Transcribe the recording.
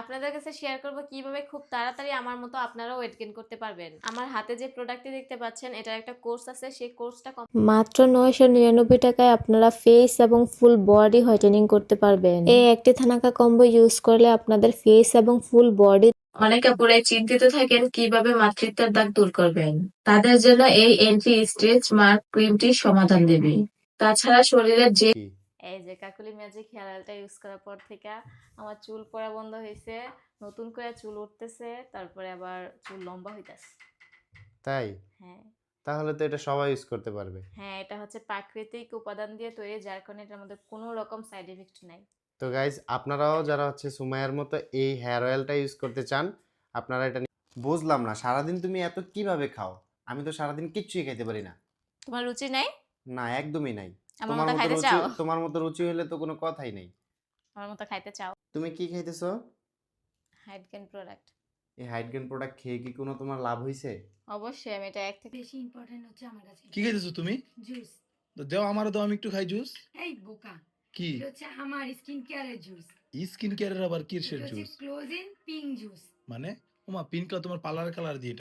আপনাদের কাছে শেয়ার করব কিভাবে খুব তাড়াতাড়ি আমার মতো আপনারাও ওয়েট গেইন করতে পারবেন। আমার হাতে যে প্রোডাক্টটি দেখতে পাচ্ছেন এটার একটা কোর্স আছে, সেই কোর্সটা মাত্র 999 টাকায় আপনারা ফেস এবং ফুল বডি হোয়াইটেনিং করতে পারবেন। এই একটি থানাকা কম্বো ইউজ করলে আপনাদের ফেস এবং ফুল বডি অনেকে পুরাই চিন্তিত থাকেন কিভাবে মাতৃত্বের দাগ দূর করবেন। তাদের জন্য এই এন্টি স্ট্রেচ মার্ক ক্রিমটি সমাধান দেবে। তাছাড়া শরীরের যে কি এই যে কাকুলি ম্যাজিক হেয়ার অয়েলটা ইউজ করার পর থেকে আমার চুল পড়া বন্ধ হয়েছে, নতুন করে চুল উঠতেছে, তারপরে আবার চুল লম্বা হইতাছে। তাই? হ্যাঁ তাহলে তো এটা সবাই ইউজ করতে পারবে। হ্যাঁ, এটা হচ্ছে প্রাকৃতিক উপাদান দিয়ে তৈরি, যার কারণে এটার মধ্যে কোনো রকম সাইড এফেক্ট নাই। তো গাইজ আপনারাও যারা হচ্ছে সুমাইয়ার মতো এই হেয়ার অয়েলটা ইউজ করতে চান, আপনারা এটা বুঝলাম না, সারাদিন তুমি এত কিভাবে খাও? আমি তো সারাদিন কিচ্ছুই খাইতে পারি না। তোমার রুচি নাই? না, একদমই নাই। আমার তোমার মতো মতো খাইতে রুচি, চাও? তোমার মতো রুচি হলে তো কোনো কথাই নেই। আমার মতো খাইতে চাও? তুমি কি খাইতেছো? Height gain product. এই হাইট গেইন প্রোডাক্ট খেয়ে কি কোনো তোমার লাভ হয়েছে? অবশ্যই আমি এটা এক থেকে বেশি ইম্পর্টেন্ট হচ্ছে আমার কাছে কি খাইতেছো তুমি? জুস। তো দাও, আমারও দাও, আমি একটু খাই জুস। এই বোকা, কি এটা হচ্ছে আমার স্কিন কেয়ারের জুস। স্কিন কেয়ারের আবার এটা কিসের হচ্ছে জুস? ক্লোজিন pink juice. মানে ওমা, পিঙ্ক কালার, তোমার পার্লার কালার দিয়ে